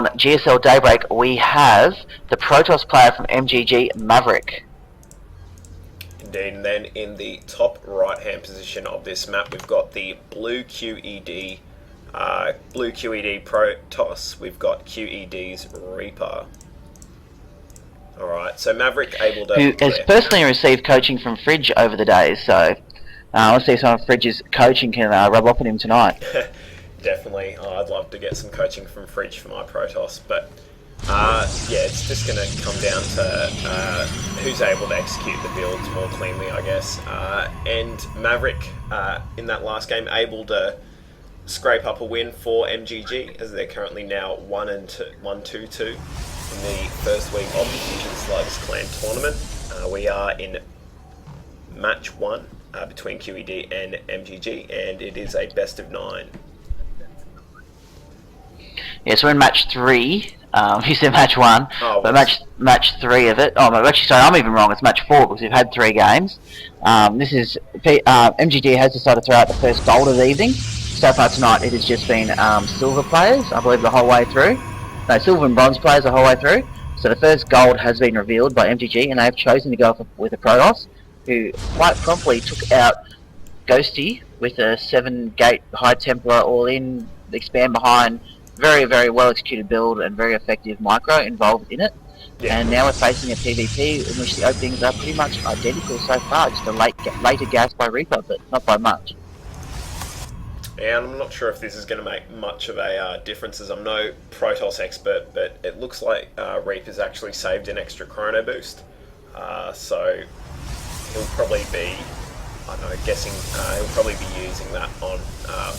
on GSL Daybreak, we have the Protoss player from mGG.Maverick. Indeed, and then in the top right-hand position of this map, we've got the blue QED Protoss. We've got QED.Reaper. Alright, so Maverick able to... Who has personally received coaching from Fridge over the days, so let's see if some of Fridge's coaching can rub off on him tonight. Definitely. I'd love to get some coaching from Fridge for my Protoss, but yeah, it's just going to come down to who's able to execute the builds more cleanly, I guess. And Maverick, in that last game, able to scrape up a win for MGG, as they're currently now 1-2-2 in the first week of the Fusion Slugs Clan Tournament. We are in match 1 between QED and MGG, and it is a best of 9. Yeah, so we're in match 3. You said match 1, but match 3 of it. Oh, actually, sorry, I'm even wrong. It's match 4 because we've had 3 games. This is MGG has decided to throw out the first gold of the evening. So far tonight, it has just been silver players, I believe, the whole way through. No, silver and bronze players the whole way through. So the first gold has been revealed by MGG, and they have chosen to go with a Protoss, who quite promptly took out Ghosty with a 7-gate High Templar all-in, expand behind. Very, very well executed build and very effective micro involved in it. Yeah. And now we're facing a PvP in which the openings are pretty much identical so far. Just a later gas by Reaper, but not by much. Yeah, and I'm not sure if this is going to make much of a difference, as I'm no Protoss expert, but it looks like Reaper's actually saved an extra chrono boost. So he'll probably be, I don't know, guessing he'll probably be using that on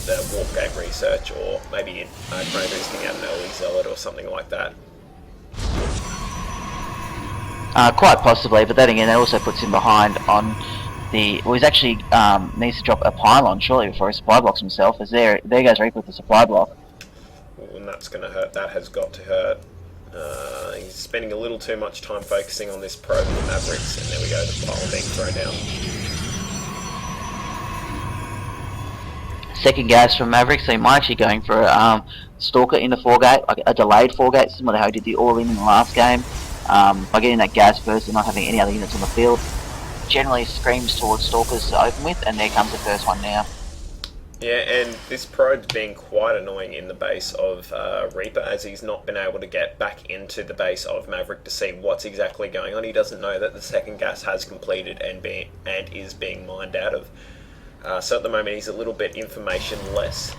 the warp gate research, or maybe chrono boosting out an early zealot or something like that. Quite possibly, but then again, that also puts him behind on the... Well, he's actually needs to drop a pylon, surely, before he supply blocks himself, as there goes Reaper with the supply block. Ooh, and that's going to hurt. That has got to hurt. He's spending a little too much time focusing on this probe of the Mavericks, and there we go, the pylon being thrown down. Second gas from Maverick, so he might actually going for a Stalker in the 4-gate, like a delayed 4-gate, similar to how he did the all-in the last game. By getting that gas first and not having any other units on the field, generally screams towards Stalkers to open with, and there comes the first one now. Yeah, and this probe's being quite annoying in the base of Reaper, as he's not been able to get back into the base of Maverick to see what's exactly going on. He doesn't know that the second gas has completed and is being mined out of. So at the moment he's a little bit information-less,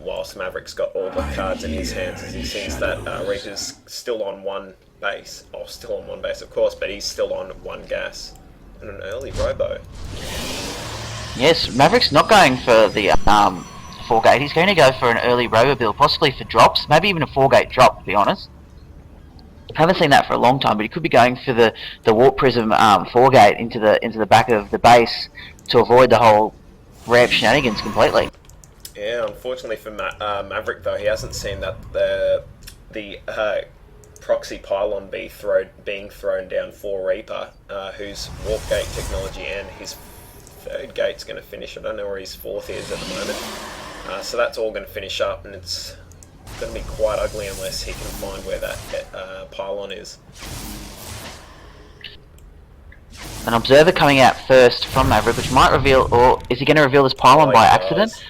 whilst Maverick's got all the cards in his hands, as he sees that Reaper's still on one base. Oh, still on one base, of course, but he's still on one gas. And an early robo. Yes, Maverick's not going for the 4-gate. He's going to go for an early robo build, possibly for drops, maybe even a 4-gate drop, to be honest. Haven't seen that for a long time, but he could be going for the Warp Prism 4-gate into the back of the base to avoid the whole ramp shenanigans completely. Yeah, unfortunately for Maverick though, he hasn't seen that the proxy pylon being thrown down for Reaper, whose warp gate technology and his 3rd gate's going to finish. I don't know where his 4th is at the moment. So that's all going to finish up, and it's going to be quite ugly unless he can find where that pylon is. An observer coming out first from Maverick, which might reveal, or is he going to reveal this pylon by accident?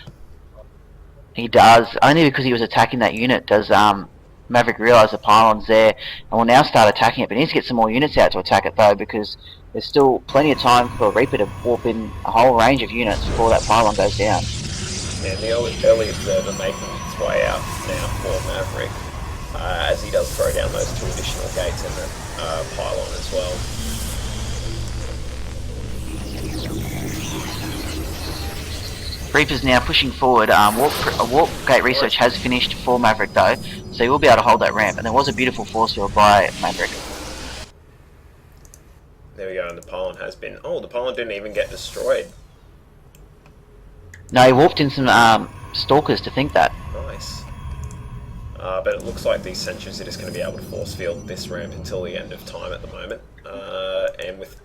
He does, only because he was attacking that unit does Maverick realise the pylon's there, and will now start attacking it, but he needs to get some more units out to attack it though, because there's still plenty of time for Reaper to warp in a whole range of units before that pylon goes down. And the early observer making its way out now for Maverick, as he does throw down those 2 additional gates in the pylon as well. Reaper's now pushing forward. Warp gate research has finished for Maverick though, so he will be able to hold that ramp, and there was a beautiful force field by Maverick. There we go, and the pylon has been... Oh, the pylon didn't even get destroyed. No, he warped in some stalkers to think that. Nice. But it looks like these sentries are just going to be able to force field this ramp until the end of time at the moment. And with...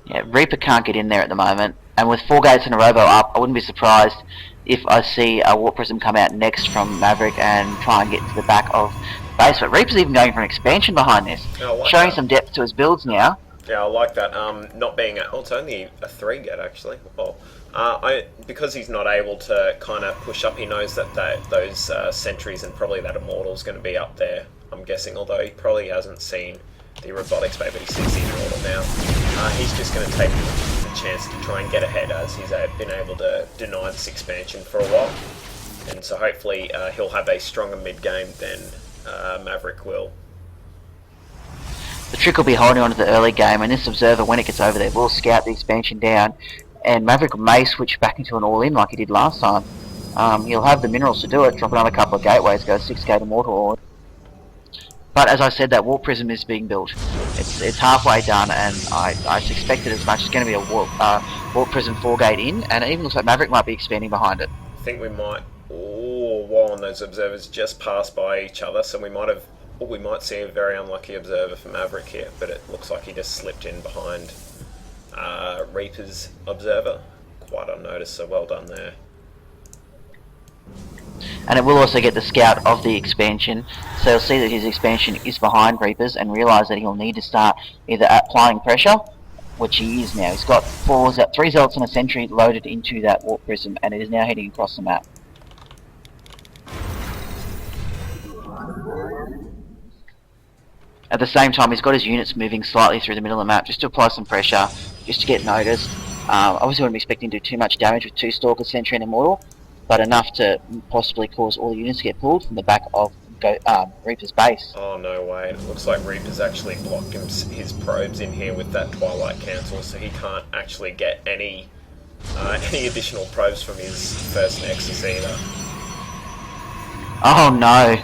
Yeah, Reaper can't get in there at the moment, and with 4 gates and a robo up, I wouldn't be surprised if I see a Warp Prism come out next from Maverick and try and get to the back of base, but Reaper's even going for an expansion behind this, showing some depth to his builds now. Yeah, I like that. Not being it's only a 3 get actually. Well, because he's not able to kind of push up, he knows that those sentries and probably that immortal's going to be up there. I'm guessing, although he probably hasn't seen the robotics bay, but he sees the immortal now. He's just going to take the chance to try and get ahead, as he's been able to deny this expansion for a while, and so hopefully he'll have a stronger mid game than Maverick will. The trick will be holding on to the early game, and this observer, when it gets over there, will scout the expansion down, and Maverick may switch back into an all-in like he did last time. He'll have the minerals to do it, drop another couple of gateways, go 6 gate immortal all-in. But as I said, that warp prism is being built. It's halfway done, and I suspected as much. It's going to be a warp prism 4 gate in, and it even looks like Maverick might be expanding behind it. I think we might. Oh, while on those observers just passed by each other, so we might have. We might see a very unlucky observer for Maverick here, but it looks like he just slipped in behind Reaper's observer. Quite unnoticed, so well done there. And it will also get the scout of the expansion, so he'll see that his expansion is behind Reaper's and realise that he'll need to start either applying pressure, which he is now. He's got 3 zealots and a sentry loaded into that warp prism, and it is now heading across the map. At the same time, he's got his units moving slightly through the middle of the map just to apply some pressure, just to get noticed. Obviously wouldn't be expecting to do too much damage with 2 Stalkers, Sentry and Immortal, but enough to possibly cause all the units to get pulled from the back of Reaper's base. Oh, no way. It looks like Reaper's actually blocked his probes in here with that Twilight Cancel, so he can't actually get any additional probes from his first Nexus either. Oh no.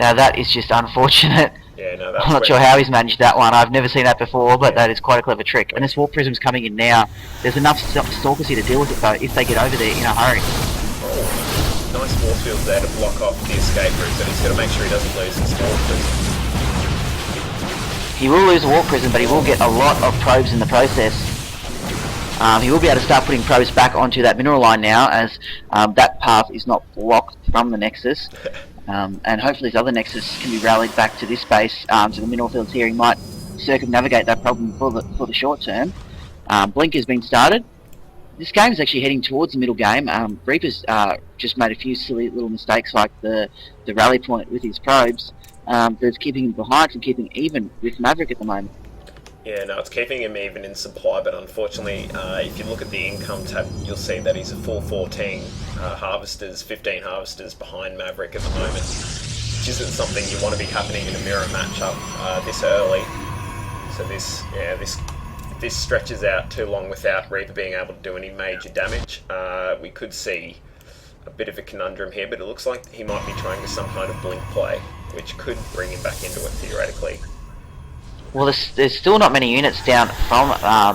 Now that is just unfortunate. Yeah, no, that's I'm not sure how he's managed that one. I've never seen that before, but that is quite a clever trick. And this warp prism's coming in now. There's enough Stalkers here to deal with it though, if they get over there in a hurry. Oh, nice force fields there to block off the escape route, but he's got to make sure he doesn't lose his warp prism. He will lose a warp prism, but he will get a lot of probes in the process. He will be able to start putting probes back onto that mineral line now, as that path is not blocked from the Nexus. And hopefully this other Nexus can be rallied back to this base, to the mineral fields here. He might circumnavigate that problem for the short term. Blink has been started. This game is actually heading towards the middle game. Reaper's just made a few silly little mistakes, like the rally point with his probes. That's keeping him behind from keeping even with Maverick at the moment. Yeah, no, it's keeping him even in supply, but unfortunately, if you look at the income tab, you'll see that he's a full 14 harvesters, 15 harvesters behind Maverick at the moment, which isn't something you want to be happening in a mirror matchup this early. So if this stretches out too long without Reaper being able to do any major damage, we could see a bit of a conundrum here, but it looks like he might be trying some kind of blink play, which could bring him back into it theoretically. Well, there's still not many units down from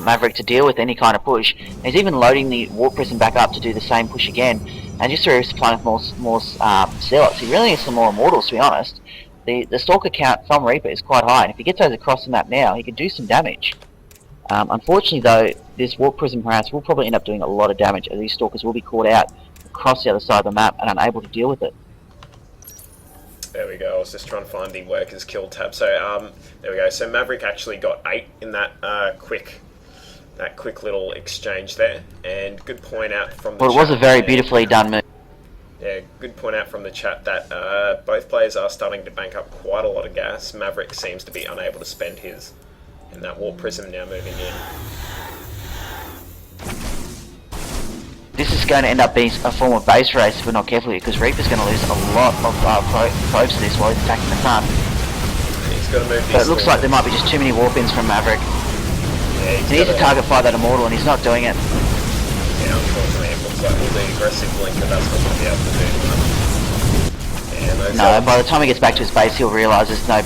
Maverick to deal with any kind of push. He's even loading the warp prism back up to do the same push again, and just to resupply with more zealots. He really needs some more immortals, to be honest. The Stalker count from Reaper is quite high, and if he gets those across the map now, he could do some damage. Unfortunately, though, this warp prism harass will probably end up doing a lot of damage, as these Stalkers will be caught out across the other side of the map and unable to deal with it. There we go. I was just trying to find the workers kill tab. So there we go. So Maverick actually got 8 in that quick little exchange there, and good point out from the chat. Well, it was a very beautifully done move. Yeah, good point out from the chat that both players are starting to bank up quite a lot of gas. Maverick seems to be unable to spend his, and that warp prism now moving in. This is going to end up being a form of base race if we're not careful here, because Reaper's going to lose a lot of probes to this while he's attacking the front. He's got to move this. But it looks like there might be just too many warp-ins from Maverick. Yeah, he needs to target fire that Immortal, and he's not doing it. Yeah, unfortunately it looks like we'll be aggressive blink, but that's not going to be able to do much. Yeah, no, by the time he gets back to his base, he'll realise there's no